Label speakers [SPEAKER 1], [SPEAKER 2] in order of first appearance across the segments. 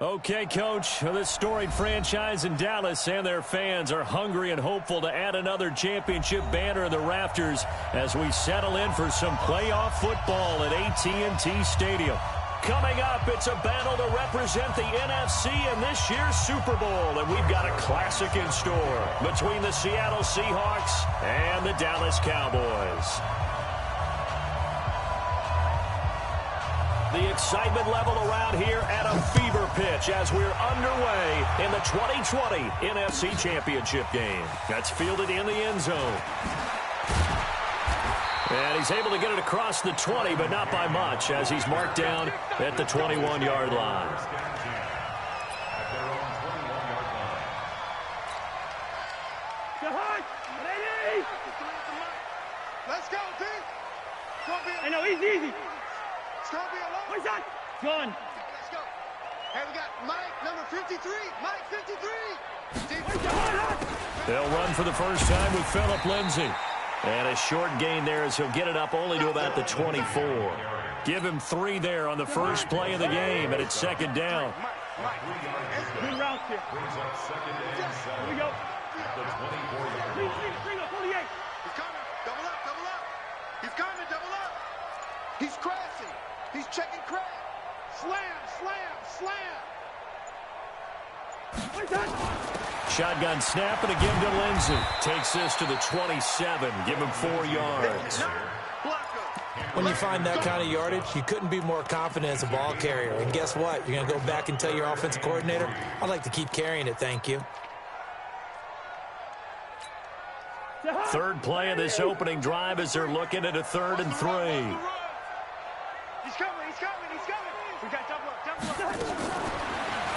[SPEAKER 1] Okay, Coach, this storied franchise in Dallas and their fans are hungry and hopeful to add another championship banner in the rafters as we settle in for some playoff football at AT&T Stadium. Coming up, it's a battle to represent the NFC in this year's Super Bowl, and we've got a classic in store between the Seattle Seahawks and the Dallas Cowboys. The excitement level around here at a fever pitch as we're underway in the 2020 NFC Championship game. That's fielded in the end zone. And he's able to get it across the 20, but not by much, as he's marked down at the 21-yard line.
[SPEAKER 2] Let's go, D.
[SPEAKER 3] I know, easy.
[SPEAKER 2] It's going to be a long.
[SPEAKER 3] Where's that? Gone.
[SPEAKER 2] Let's go. Hey, we got Mike, number 53. Mike, 53.
[SPEAKER 1] They'll run for the first time with Phillip Lindsay. And a short gain there as he'll get it up only to about the 24. Give him 3 there on the first play of the game, and it's second down.
[SPEAKER 3] Good route here. Here we go. Bring up 48.
[SPEAKER 2] He's coming. Double up. He's coming. Double up. He's crashing. He's checking crash. Slam.
[SPEAKER 3] Where's that?
[SPEAKER 1] Shotgun snap and again to Lindsay. Takes this to the 27. Give him 4 yards.
[SPEAKER 4] When you find that kind of yardage, you couldn't be more confident as a ball carrier. And guess what? You're going to go back and tell your offensive coordinator, I'd like to keep carrying it, thank you.
[SPEAKER 1] Third play of this opening drive as they're looking at a 3rd and 3.
[SPEAKER 2] He's coming. We got double up.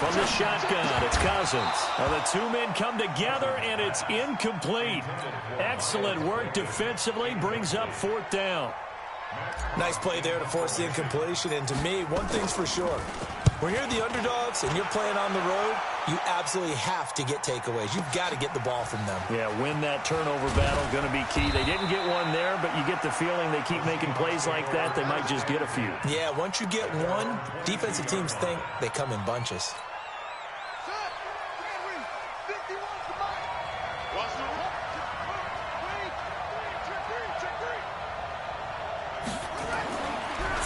[SPEAKER 1] From the shotgun, it's Cousins. Well, the 2 men come together, and it's incomplete. Excellent work defensively, brings up 4th down.
[SPEAKER 4] Nice play there to force the incompletion. And to me, one thing's for sure. When you're the underdogs and you're playing on the road, you absolutely have to get takeaways. You've got to get the ball from them.
[SPEAKER 1] Yeah, win that turnover battle, going to be key. They didn't get one there, but you get the feeling they keep making plays like that, they might just get a few.
[SPEAKER 4] Yeah, once you get one, defensive teams think they come in bunches.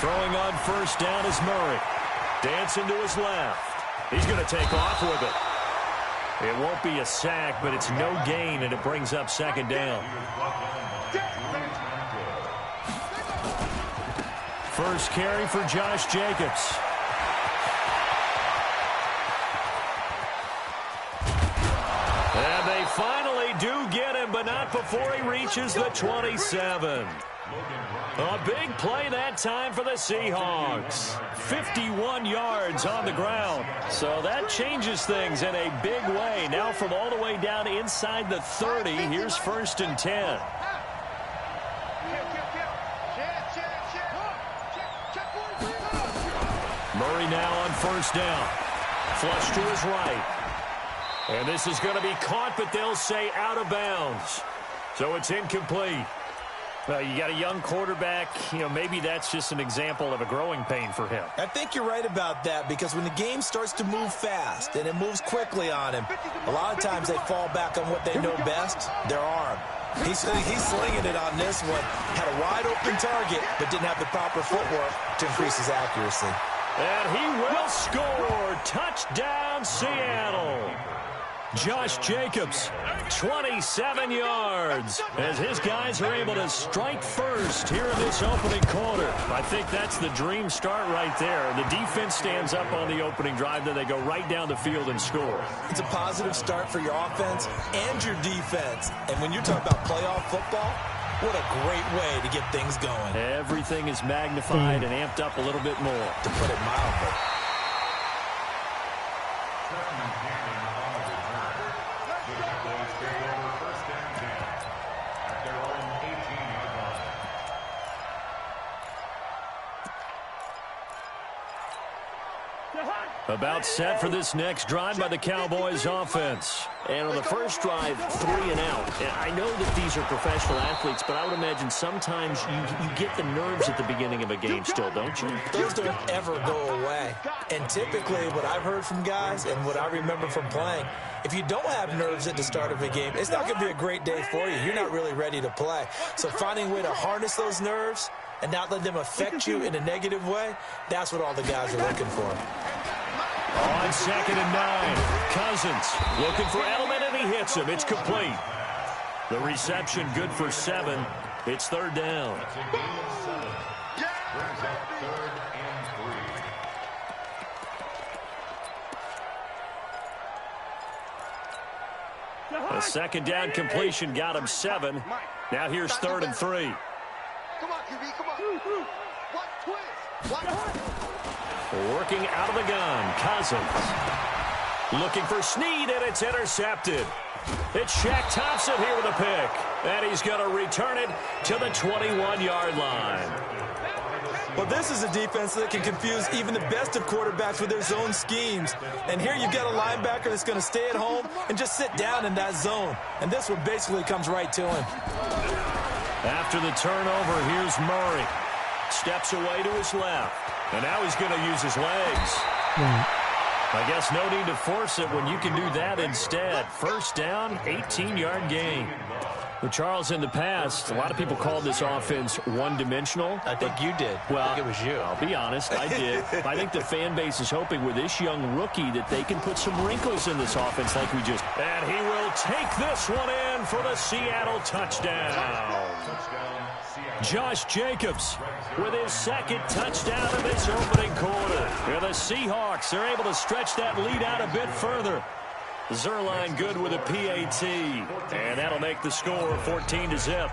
[SPEAKER 1] Throwing on first down is Murray. Dancing to his left. He's going to take off with it. It won't be a sack, but it's no gain, and it brings up second down. First carry for Josh Jacobs. And they finally do get him, but not before he reaches the 27. A big play that time for the Seahawks. 51 yards on the ground. So that changes things in a big way. Now from all the way down inside the 30, here's 1st and 10. Murray now on first down. Flush to his right. And this is going to be caught, but they'll say out of bounds. So it's incomplete. Well, you got a young quarterback. Maybe that's just an example of a growing pain for him.
[SPEAKER 4] I think you're right about that, because when the game starts to move fast and it moves quickly on him, a lot of times they fall back on what they know best, their arm. He's slinging it on this one. Had a wide open target, but didn't have the proper footwork to increase his accuracy.
[SPEAKER 1] And he will score. Touchdown, Seattle. Josh Jacobs, 27 yards, as his guys are able to strike first here in this opening quarter. I think that's the dream start right there. The defense stands up on the opening drive, then they go right down the field and score.
[SPEAKER 4] It's a positive start for your offense and your defense. And when you're talking about playoff football, what a great way to get things going.
[SPEAKER 1] Everything is magnified and amped up a little bit more.
[SPEAKER 4] To put it mildly. A
[SPEAKER 1] About set for this next drive by the Cowboys offense.
[SPEAKER 5] And on the first drive, 3 and out. And I know that these are professional athletes, but I would imagine sometimes you get the nerves at the beginning of a game still, don't you?
[SPEAKER 4] Those don't ever go away. And typically what I've heard from guys and what I remember from playing, if you don't have nerves at the start of a game, it's not going to be a great day for you. You're not really ready to play. So finding a way to harness those nerves and not let them affect you in a negative way, that's what all the guys are looking for.
[SPEAKER 1] On 2nd and 9, Cousins looking for Edelman, and he hits him. It's complete. The reception good for 7. It's 3rd down. A 2nd down completion got him 7. Now here's 3rd and 3.
[SPEAKER 2] Come on, QB, come on. What twist? What?
[SPEAKER 1] Working out of the gun, Cousins. Looking for Snead, and it's intercepted. It's Shaq Thompson here with a pick. And he's going to return it to the 21-yard line.
[SPEAKER 4] Well, this is a defense that can confuse even the best of quarterbacks with their zone schemes. And here you've got a linebacker that's going to stay at home and just sit down in that zone. And this one basically comes right to him.
[SPEAKER 1] After the turnover, here's Murray. Steps away to his left. And now he's going to use his legs. I guess no need to force it when you can do that instead. 1st down, 18-yard gain. Well, Charles, in the past, a lot of people called this offense one-dimensional.
[SPEAKER 4] I think you did.
[SPEAKER 1] Well,
[SPEAKER 4] I think it was you.
[SPEAKER 1] I'll be honest, I did. I think the fan base is hoping with this young rookie that they can put some wrinkles in this offense like we just. And he will take this one in for the Seattle touchdown. Josh Jacobs with his 2nd touchdown of this opening quarter. And the Seahawks are able to stretch that lead out a bit further. Zerline good with a PAT. And that'll make the score 14-0.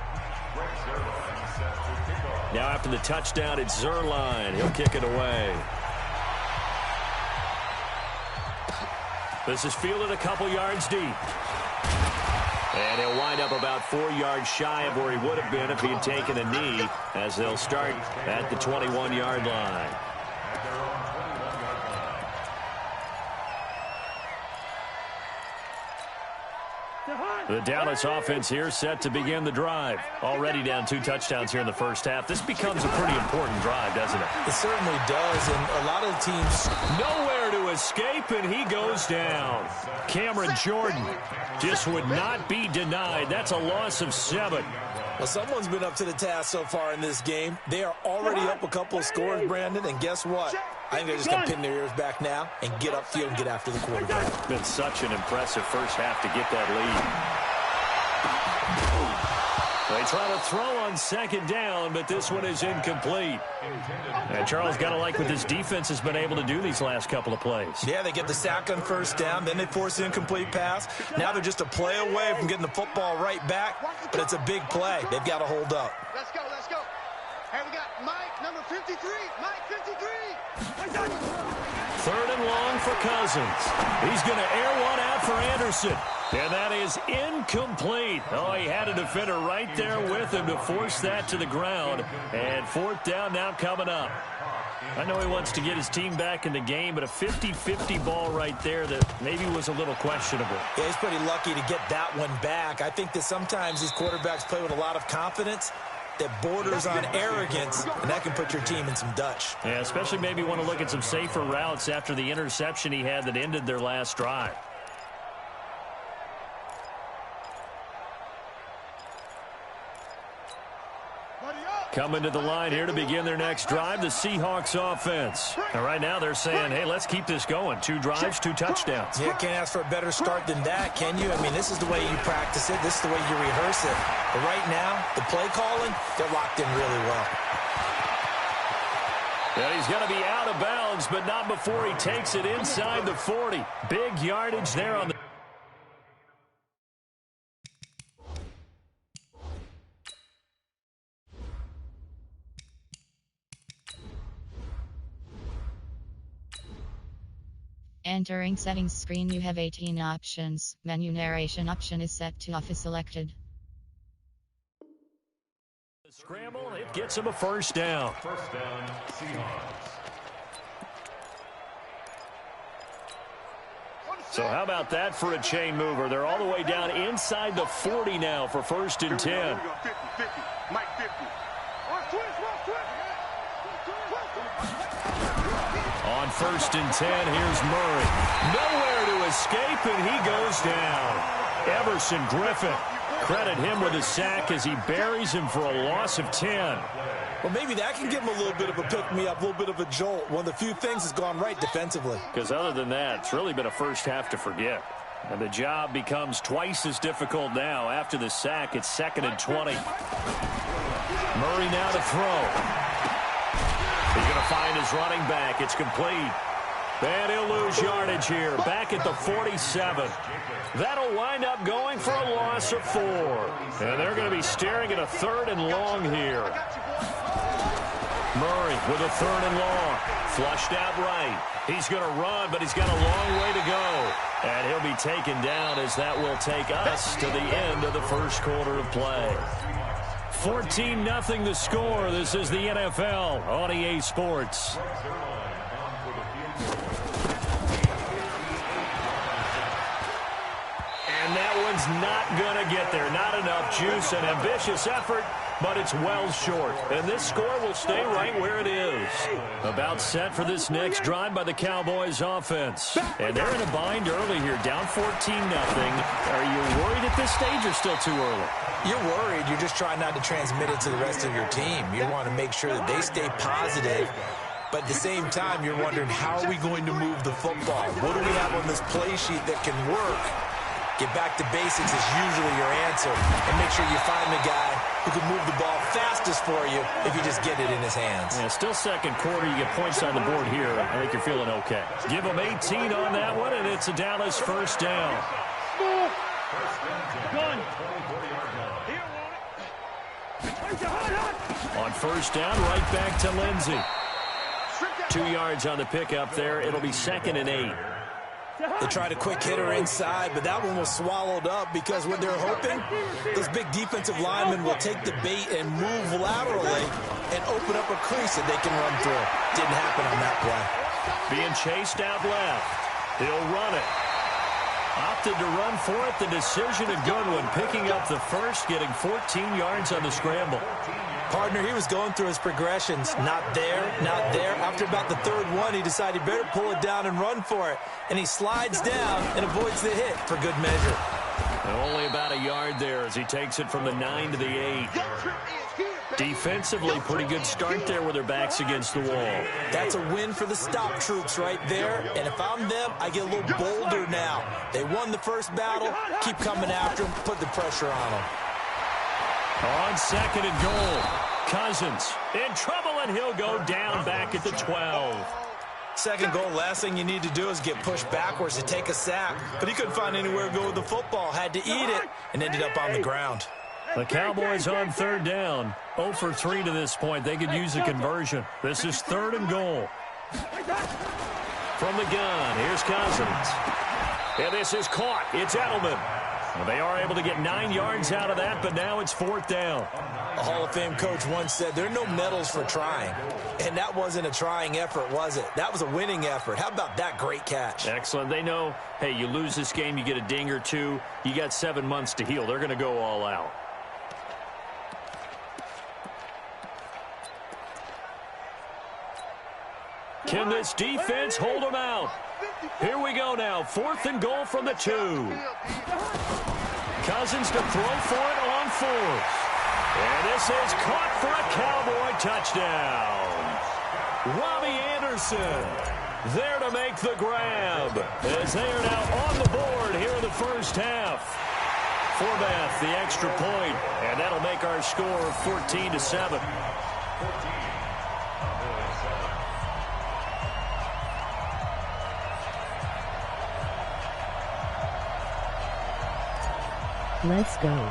[SPEAKER 1] Now after the touchdown, it's Zerline. He'll kick it away. This is fielded a couple yards deep. And he'll wind up about 4 yards shy of where he would have been if he had taken a knee, as they'll start at the 21-yard line. The Dallas offense here set to begin the drive. Already down 2 touchdowns here in the first half. This becomes a pretty important drive, doesn't it?
[SPEAKER 4] It certainly does, and a lot of the teams.
[SPEAKER 1] Nowhere to escape, and he goes down. Cameron Jordan just would not be denied. That's a loss of 7.
[SPEAKER 4] Well, someone's been up to the task so far in this game. They are already up a couple of scores, Brandon, and guess what? I think they're just going to pin their ears back now and get upfield and get after the quarterback.
[SPEAKER 1] It's been such an impressive first half to get that lead. They try to throw on 2nd down, but this one is incomplete. And Charles, got to like what this defense has been able to do these last couple of plays.
[SPEAKER 4] Yeah, they get the sack on 1st down, then they force an incomplete pass. Now they're just a play away from getting the football right back, but it's a big play. They've got to hold up.
[SPEAKER 2] Let's go, let's go. Here we got Mike, number 53. Mike, 53.
[SPEAKER 1] 3rd and long for Cousins. He's going to air one out for Anderson. And that is incomplete. Oh, he had a defender right there with him to force that to the ground. And 4th down now coming up. I know he wants to get his team back in the game, but a 50-50 ball right there that maybe was a little questionable.
[SPEAKER 4] Yeah, he's pretty lucky to get that one back. I think that sometimes these quarterbacks play with a lot of confidence that borders on arrogance, and that can put your team in some Dutch.
[SPEAKER 1] Yeah, especially maybe want to look at some safer routes after the interception he had that ended their last drive. Coming to the line here to begin their next drive, the Seahawks offense. And right now they're saying, hey, let's keep this going. 2 drives, 2 touchdowns.
[SPEAKER 4] Yeah, can't ask for a better start than that, can you? I mean, this is the way you practice it. This is the way you rehearse it. But right now, the play calling, they're locked in really well.
[SPEAKER 1] And he's going to be out of bounds, but not before he takes it inside the 40. Big yardage there on the...
[SPEAKER 6] Entering settings screen, you have 18 options. Menu narration option is set to off is selected.
[SPEAKER 1] The scramble, it gets him a 1st down.
[SPEAKER 3] First down, Seahawks.
[SPEAKER 1] So how about that for a chain mover? They're all the way down inside the 40 now for 1st and 10.
[SPEAKER 2] Here we go. 50, 50. Mike 50.
[SPEAKER 1] On 1st and 10, here's Murray. Nowhere to escape, and he goes down. Everson Griffin. Credit him with a sack as he buries him for a loss of 10.
[SPEAKER 4] Well, maybe that can give him a little bit of a pick-me-up, a little bit of a jolt. One of the few things has gone right defensively.
[SPEAKER 1] Because other than that, it's really been a first half to forget. And the job becomes twice as difficult now. After the sack, it's 2nd and 20. Murray now to throw. He's going to find his running back. It's complete. And he'll lose yardage here. Back at the 47. That'll wind up going for a loss of 4. And they're going to be staring at a 3rd and long here. Murray with a 3rd and long. Flushed out right. He's going to run, but he's got a long way to go. And he'll be taken down as that will take us to the end of the first quarter of play. 14-0 the score. This is the NFL on EA Sports. And that one's not going to get there. Not enough juice. An ambitious effort, but it's well short. And this score will stay right where it is. About set for this next drive by the Cowboys offense. And they're in a bind early here, down 14-0. Are you worried at this stage or still too early?
[SPEAKER 4] You're worried. You're just trying not to transmit it to the rest of your team. You want to make sure that they stay positive. But at the same time, you're wondering, how are we going to move the football? What do we have on this play sheet that can work? Get back to basics is usually your answer. And make sure you find the guy who can move the ball fastest for you if you just get it in his hands.
[SPEAKER 1] Yeah, still second quarter. You get points on the board here. I think you're feeling okay. Give them 18 on that one, and it's a Dallas first down.
[SPEAKER 3] Gun.
[SPEAKER 1] On first down, right back to Lindsey. 2 yards on the pickup there. It'll be 2nd and 8.
[SPEAKER 4] They tried a quick hitter inside, but that one was swallowed up because what they're hoping, those big defensive linemen will take the bait and move laterally and open up a crease that they can run through. Didn't happen on that play.
[SPEAKER 1] Being chased out left. He'll run it. Opted to run for it. The decision a good one. Picking up the first, getting 14 yards on the scramble.
[SPEAKER 4] Partner, he was going through his progressions. Not there, not there. After about the 3rd one, he decided he better pull it down and run for it. And he slides down and avoids the hit for good measure.
[SPEAKER 1] And only about a yard there as he takes it from the 9 to the 8. Defensively, pretty good start there with their backs against the wall.
[SPEAKER 4] That's a win for the stop troops right there. And if I'm them, I get a little bolder now. They won the first battle. Keep coming after them. Put the pressure on them.
[SPEAKER 1] On 2nd and goal. Cousins in trouble, and he'll go down back at the 12.
[SPEAKER 4] Second goal, last thing you need to do is get pushed backwards to take a sack. But he couldn't find anywhere to go with the football. Had to eat it and ended up on the ground.
[SPEAKER 1] The Cowboys on 3rd down. 0 for 3 to this point. They could use a conversion. This is 3rd and goal. From the gun, here's Cousins. And this is caught. It's Edelman. Well, they are able to get 9 yards out of that, but now it's 4th down.
[SPEAKER 4] A Hall of Fame coach once said, there are no medals for trying. And that wasn't a trying effort, was it? That was a winning effort. How about that great catch?
[SPEAKER 1] Excellent. They know, hey, you lose this game, you get a ding or two. You got 7 months to heal. They're going to go all out. Can this defense hold them out? Here we go now. 4th and goal from the 2. Cousins to throw for it on 4th. And this is caught for a Cowboy touchdown. Robbie Anderson there to make the grab as they are now on the board here in the first half. Forbath the extra point, and that'll make our score 14-7.
[SPEAKER 7] Let's go.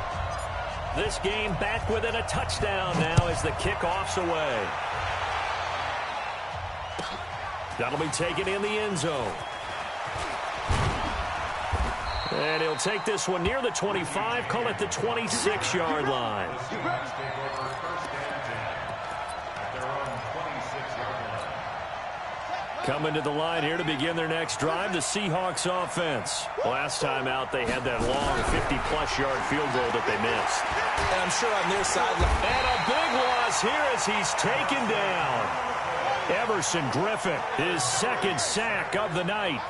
[SPEAKER 1] This game back within a touchdown now as the kickoff's away. That'll be taken in the end zone. And he'll take this one near the 25, call it the 26-yard line. Coming to the line here to begin their next drive, the Seahawks offense. Last time out, they had that long 50-plus yard field goal that they missed.
[SPEAKER 4] And I'm sure on their sideline.
[SPEAKER 1] And a big loss here as he's taken down. Everson Griffin, his second sack of the night.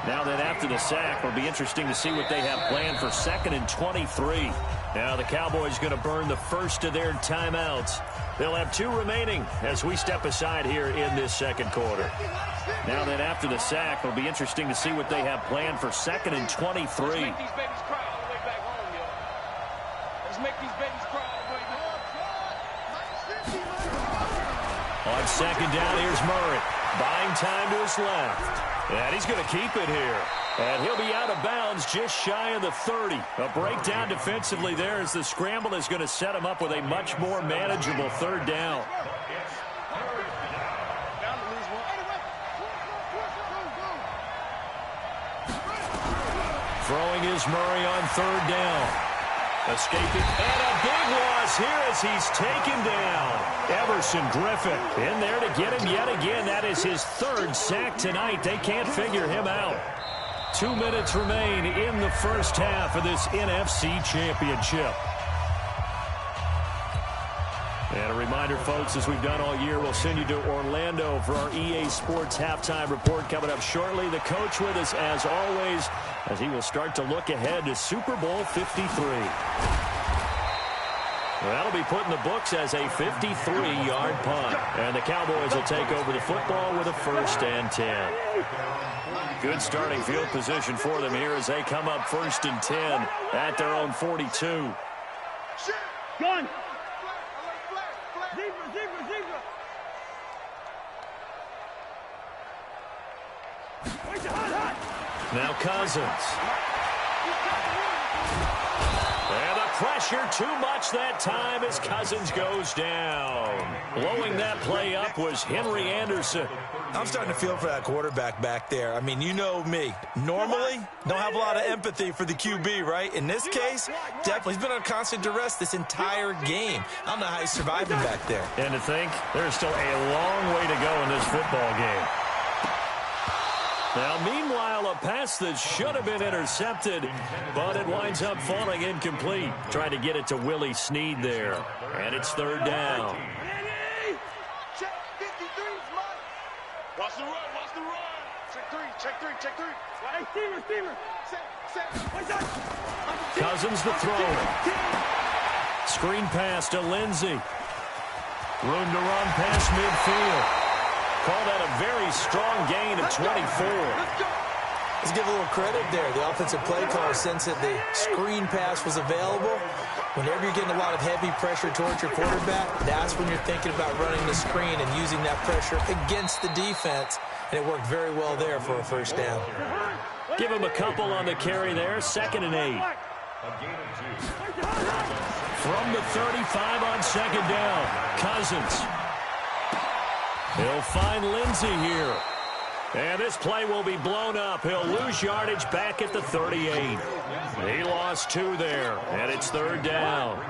[SPEAKER 1] Now that after the sack, it'll be interesting to see what they have planned for 2nd and 23. Now the Cowboys going to burn the first of their timeouts. They'll have 2 remaining as we step aside here in this second quarter. Now that after the sack, it'll be interesting to see what they have planned for 2nd and 23.
[SPEAKER 3] Let's make these babies cry all the way back home, yo. Let's make these babies cry all the way back.
[SPEAKER 1] On 2nd down, here's Murray. Buying time to his left. And he's going to keep it here. And he'll be out of bounds just shy of the 30. A breakdown defensively there as the scramble is going to set him up with a much more manageable 3rd down. Throwing is Murray on 3rd down. Escaping. And a big loss here as he's taken down. Everson Griffin in there to get him yet again. That is his 3rd sack tonight. They can't figure him out. 2 minutes remain in the first half of this NFC Championship. And a reminder, folks, as we've done all year, we'll send you to Orlando for our EA Sports Halftime Report coming up shortly. The coach with us, as always, as he will start to look ahead to Super Bowl 53. That'll be put in the books as a 53-yard punt. And the Cowboys will take over the football with a 1st and 10. Good starting field position for them here as they come up 1st and 10 at their own 42.
[SPEAKER 3] Gun. Zebra, zebra, zebra.
[SPEAKER 1] Now Cousins. And the pressure too much that time as Cousins goes down. Blowing that play up was Henry Anderson.
[SPEAKER 4] I'm starting to feel for that quarterback back there. I mean, you know me. Normally, don't have a lot of empathy for the QB, right? In this case, definitely. He's been on constant duress this entire game. I don't know how he's surviving back there.
[SPEAKER 1] And to think, there's still a long way to go in this football game. Now, meanwhile, a pass that should have been intercepted, but it winds up falling incomplete. Trying to get it to Willie Snead there. And it's 3rd down.
[SPEAKER 2] Check 53's mine. Watch the run, watch the run. Check 3, check 3, check 3.
[SPEAKER 3] Hey, Steamer, Steamer.
[SPEAKER 1] Cousins the thrower. Screen pass to Lindsey. Room to run past midfield. Call that a very strong gain of 24.
[SPEAKER 4] Let's give a little credit there. The offensive play caller, since that the screen pass was available, whenever you're getting a lot of heavy pressure towards your quarterback, that's when you're thinking about running the screen and using that pressure against the defense. And it worked very well there for a 1st down.
[SPEAKER 1] Give him a couple on the carry there. 2nd and 8. From the 35 on 2nd down. Cousins. He'll find Lindsey here. And this play will be blown up. He'll lose yardage back at the 38. He lost 2 there, and it's 3rd down.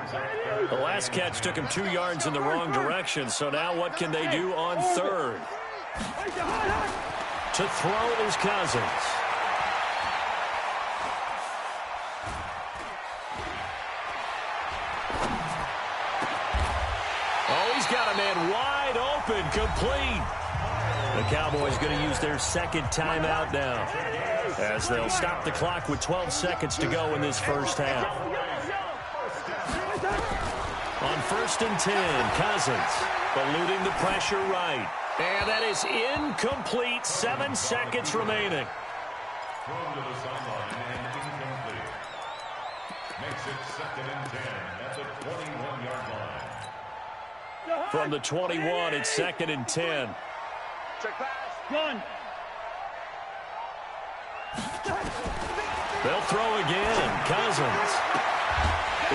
[SPEAKER 1] The last catch took him 2 yards in the wrong direction, so now what can they do on 3rd? To throw is Cousins. Oh, he's got a man wide open, complete. The Cowboys going to use their 2nd timeout now as they'll stop the clock with 12 seconds to go in this first half. On 1st and 10, Cousins eluding the pressure right. And that is incomplete. 7 seconds remaining.
[SPEAKER 8] Thrown to the sideline and incomplete. Makes it 2nd and 10 at the 21-yard line.
[SPEAKER 1] From the 21, it's 2nd and 10.
[SPEAKER 2] Check pass.
[SPEAKER 3] Gun.
[SPEAKER 1] They'll throw again. Cousins.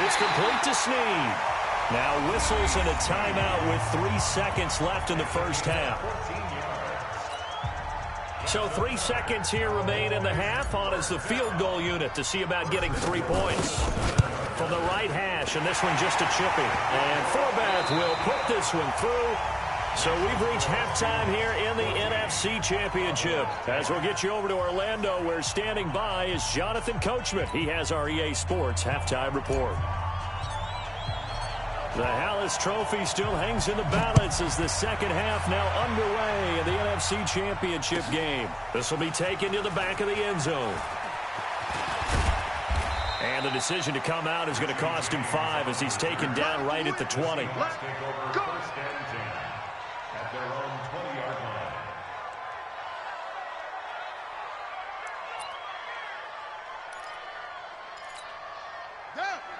[SPEAKER 1] It's complete to Snead. Now whistles and a timeout with 3 seconds left in the first half. So 3 seconds here remain in the half. On is the field goal unit to see about getting 3 points. From the right hash, and this one just a chippy. And Forbath will put this one through. So we've reached halftime here in the NFC Championship. As we'll get you over to Orlando, where standing by is Jonathan Coachman. He has our EA Sports halftime report. The Hallis Trophy still hangs in the balance as the second half now underway in the NFC Championship game. This will be taken to the back of the end zone. And the decision to come out is going to cost him 5 as he's taken down right at the 20.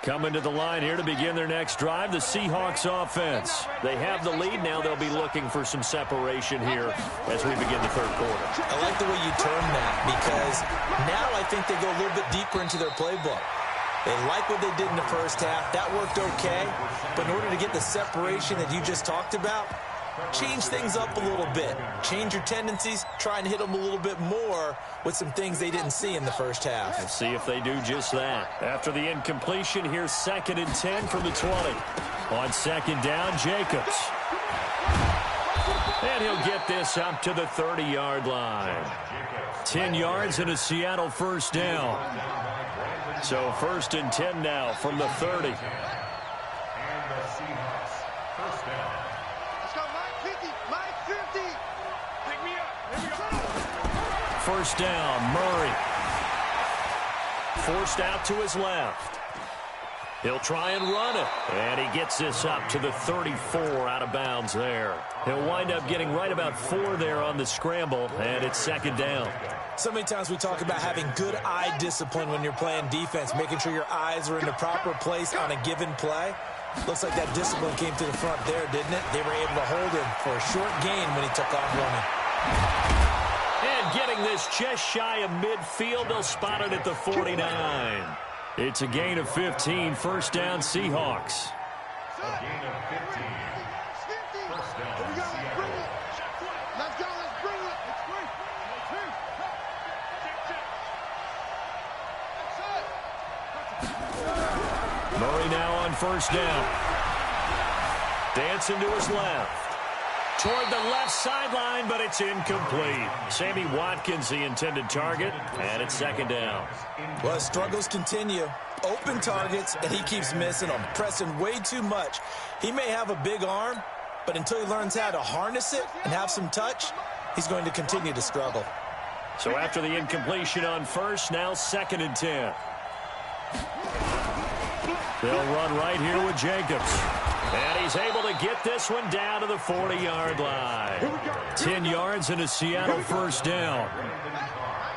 [SPEAKER 1] Coming to the line here to begin their next drive, the Seahawks offense. They have the lead. Now they'll be looking for some separation here as we begin the third quarter.
[SPEAKER 4] I like the way you term that because now I think they go a little bit deeper into their playbook. They like what they did in the first half. That worked okay. But in order to get the separation that you just talked about, change things up a little bit. Change your tendencies. Try and hit them a little bit more with some things they didn't see in the first half.
[SPEAKER 1] Let's see if they do just that. After the incompletion, here's 2nd and 10 from the 20. On 2nd down, Jacobs. And he'll get this up to the 30-yard line. 10 yards and a Seattle first down. So 1st and 10 now from the 30. First down, Murray. Forced out to his left. He'll try and run it. And he gets this up to the 34 out of bounds there. He'll wind up getting right about 4 there on the scramble, and it's 2nd down.
[SPEAKER 4] So many times we talk about having good eye discipline when you're playing defense, making sure your eyes are in the proper place on a given play. Looks like that discipline came to the front there, didn't it? They were able to hold him for a short gain when he took off running.
[SPEAKER 1] And getting this just shy of midfield, they'll spot it at the 49. It's a gain of 15, first down Seahawks.
[SPEAKER 8] A gain of 15. First down, Seattle.
[SPEAKER 2] Let's go, let's bring it.
[SPEAKER 1] Murray now on first down. Dancing to his left. Toward the left sideline, but it's incomplete. Sammy Watkins, the intended target, and it's 2nd down.
[SPEAKER 4] Well, struggles continue. Open targets, and he keeps missing them, pressing way too much. He may have a big arm, but until he learns how to harness it and have some touch, he's going to continue to struggle.
[SPEAKER 1] So after the incompletion on first, now 2nd and 10. They'll run right here with Jacobs. And he's able to get this one down to the 40-yard line. 10 yards and a Seattle first down.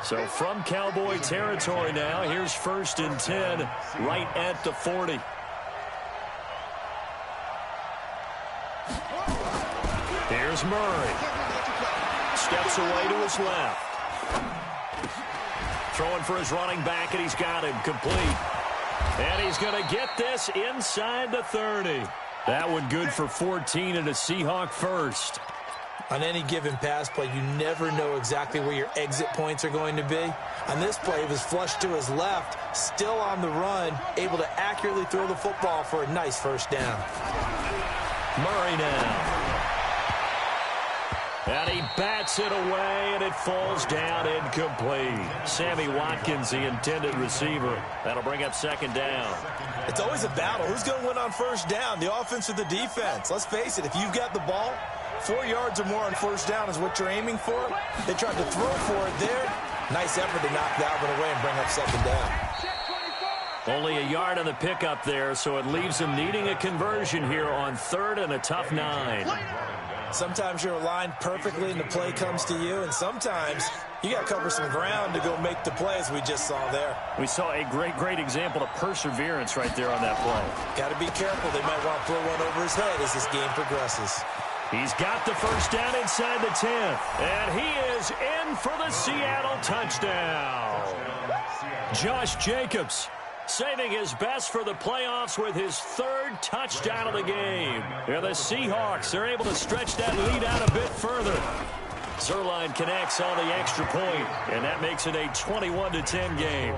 [SPEAKER 1] So from Cowboy territory now, here's 1st and 10 right at the 40. Here's Murray. Steps away to his left. Throwing for his running back, and he's got him complete. And he's going to get this inside the 30. That one good for 14 and a Seahawk first.
[SPEAKER 4] On any given pass play, you never know exactly where your exit points are going to be. On this play, he was flushed to his left, still on the run, able to accurately throw the football for a nice first down.
[SPEAKER 1] Murray now. And he bats it away, and it falls down incomplete. Sammy Watkins, the intended receiver. That'll bring up 2nd down.
[SPEAKER 4] It's always a battle. Who's going to win on first down, the offense or the defense? Let's face it, if you've got the ball, 4 yards or more on first down is what you're aiming for. They tried to throw for it there. Nice effort to knock that one away and bring up 2nd down.
[SPEAKER 1] Only a yard on the pickup there, so it leaves him needing a conversion here on 3rd and a tough 9.
[SPEAKER 4] Sometimes you're aligned perfectly and the play comes to you, and sometimes you got to cover some ground to go make the play, as we just saw there.
[SPEAKER 1] We saw a great example of perseverance right there on that play.
[SPEAKER 4] Got to be careful. They might want to throw one over his head as this game progresses.
[SPEAKER 1] He's got the first down inside the 10th, and he is in for the Seattle touchdown. Josh Jacobs saving his best for the playoffs with his 3rd touchdown of the game. And the Seahawks are able to stretch that lead out a bit further. Zerline connects on the extra point, and that makes it a 21-10 game.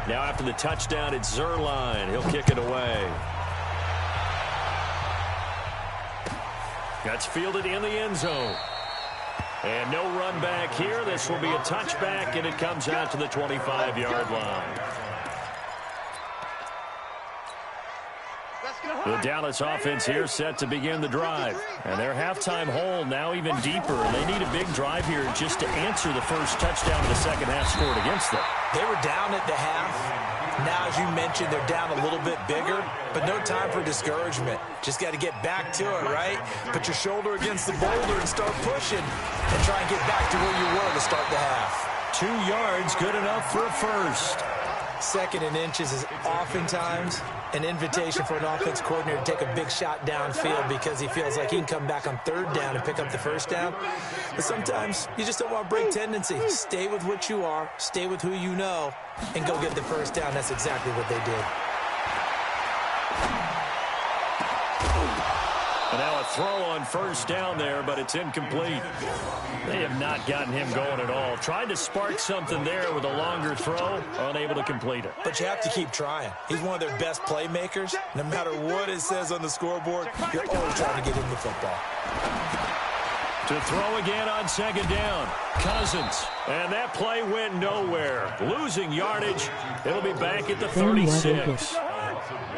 [SPEAKER 1] Now after the touchdown, it's Zerline. He'll kick it away. That's fielded in the end zone. And no run back here. This will be a touchback, and it comes out to the 25-yard line. The Dallas offense here set to begin the drive. And their halftime hole now even deeper. They need a big drive here just to answer the first touchdown of the second half scored against them.
[SPEAKER 4] They were down at the half. Now, as you mentioned, they're down a little bit bigger, but no time for discouragement. Just got to get back to it, right? Put your shoulder against the boulder and start pushing and try and get back to where you were to start the half.
[SPEAKER 1] 2 yards, good enough for a first.
[SPEAKER 4] Second and inches is oftentimes an invitation for an offense coordinator to take a big shot downfield because he feels like he can come back on third down and pick up the first down. But sometimes you just don't want to break tendency. Stay with what you are, stay with who you know, and go get the first down. That's exactly what they did.
[SPEAKER 1] And now a throw on first down there, but it's incomplete. They have not gotten him going at all. Tried to spark something there with a longer throw, unable to complete it.
[SPEAKER 4] But you have to keep trying. He's one of their best playmakers. No matter what it says on the scoreboard, you're always trying to get him the football.
[SPEAKER 1] To throw again on second down. Cousins. And that play went nowhere. Losing yardage. It'll be back at the 36.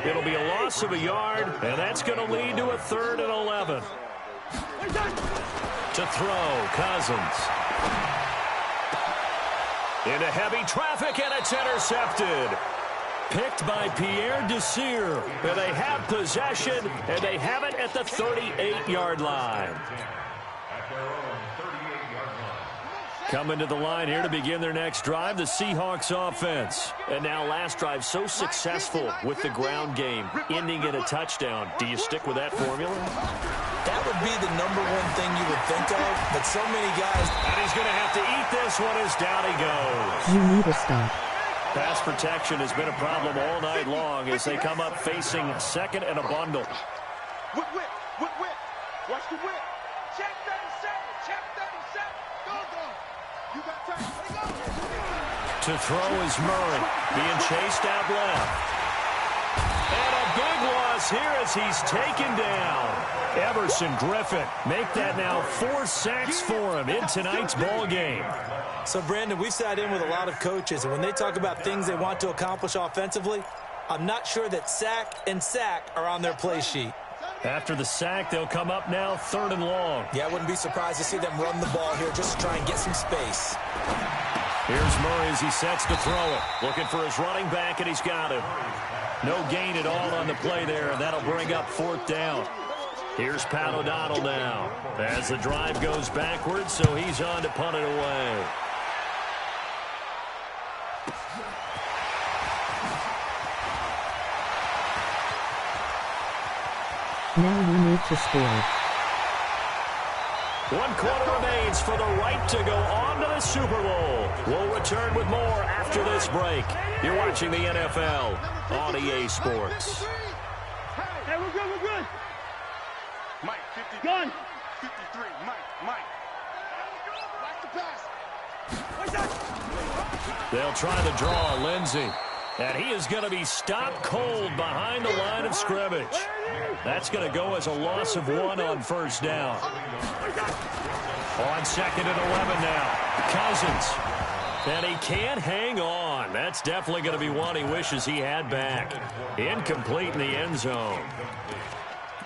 [SPEAKER 1] It'll be a loss of a yard, and that's going to lead to a 3rd and 11. To throw, Cousins. Into heavy traffic, and it's intercepted. Picked by Pierre Desir. And they have possession, and they have it at the 38-yard line. Coming to the line here to begin their next drive, the Seahawks offense. And now last drive so successful with the ground game, ending in a touchdown. Do you stick with that formula?
[SPEAKER 4] That would be the number one thing you would think of, but so many guys...
[SPEAKER 1] And he's going to have to eat this one as down he goes.
[SPEAKER 7] You need to stop.
[SPEAKER 1] Pass protection has been a problem all night long as they come up facing second and a bundle.
[SPEAKER 2] Whip. Watch the whip. Check 37. Go. You got time. Let it go.
[SPEAKER 1] To throw is Murray, being chased out left. And a big loss here as he's taken down. Everson Griffin make that now 4 sacks for him in tonight's ball game.
[SPEAKER 4] So, Brandon, we've sat in with a lot of coaches, and when they talk about things they want to accomplish offensively, I'm not sure that sack and sack are on their play sheet.
[SPEAKER 1] After the sack, they'll come up now 3rd and long.
[SPEAKER 4] Yeah, I wouldn't be surprised to see them run the ball here just to try and get some space.
[SPEAKER 1] Here's Murray as he sets to throw it. Looking for his running back, and he's got him. No gain at all on the play there, and that'll bring up 4th down. Here's Pat O'Donnell now as the drive goes backwards, so he's on to punt it away.
[SPEAKER 7] Now you need to score.
[SPEAKER 1] 1 quarter remains for the right to go on to the Super Bowl. We'll return with more after this break. You're watching the NFL on EA Sports.
[SPEAKER 3] Hey, we're good.
[SPEAKER 2] Mike, 50.
[SPEAKER 3] Gun.
[SPEAKER 2] 53. Mike. Watch the pass.
[SPEAKER 1] They'll try the draw, Lindsey. And he is going to be stopped cold behind the line of scrimmage. That's going to go as a loss of 1 on first down. On 2nd and 11 now. Cousins. And he can't hang on. That's definitely going to be one he wishes he had back. Incomplete in the end zone.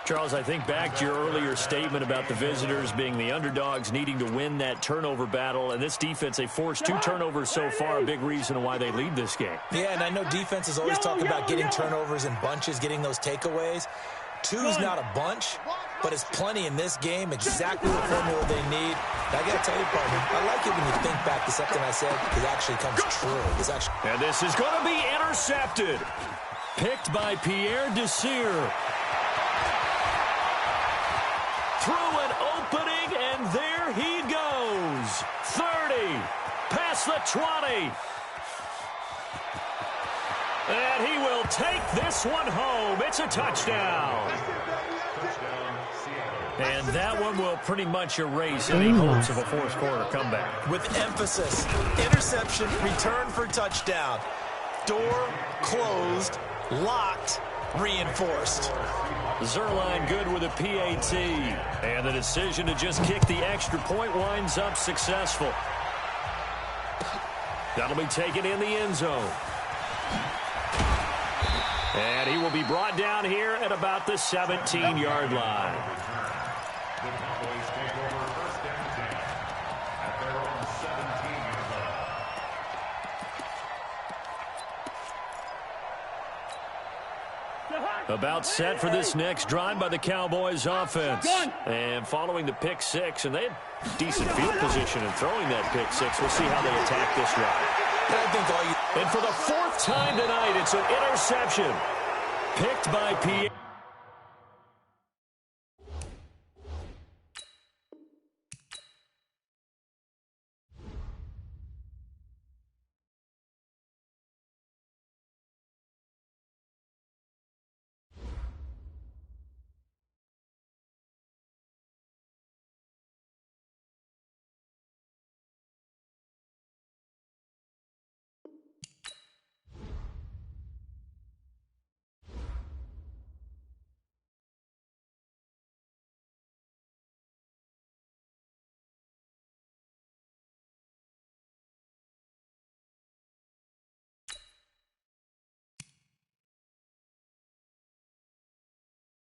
[SPEAKER 1] Charles, I think back to your earlier statement about the visitors being the underdogs, needing to win that turnover battle. And this defense, they forced 2 turnovers so far, a big reason why they lead this game.
[SPEAKER 4] Yeah, and I know defenses always talk about getting turnovers in bunches, getting those takeaways. 2's not a bunch, but it's plenty in this game, exactly the formula they need. And I got to tell you, partner, I like it when you think back to something I said. It actually comes true.
[SPEAKER 1] And this is going to be intercepted. Picked by Pierre Desir. Through an opening, and there he goes. 30, past the 20. And he will take this one home. It's a touchdown. And that one will pretty much erase any hopes of a 4th quarter comeback.
[SPEAKER 4] With emphasis, interception, return for touchdown. Door closed, locked, reinforced.
[SPEAKER 1] Zerline good with a PAT. And the decision to just kick the extra point winds up successful. That'll be taken in the end zone. And he will be brought down here at about the 17-yard line.
[SPEAKER 8] The Cowboys take over first and 10 at their own 17-yard line.
[SPEAKER 1] About set for this next drive by the Cowboys offense. And following the pick six, and they had decent field position in throwing that pick six. We'll see how they attack this drive. And for the fourth time tonight, it's an interception. Picked by P.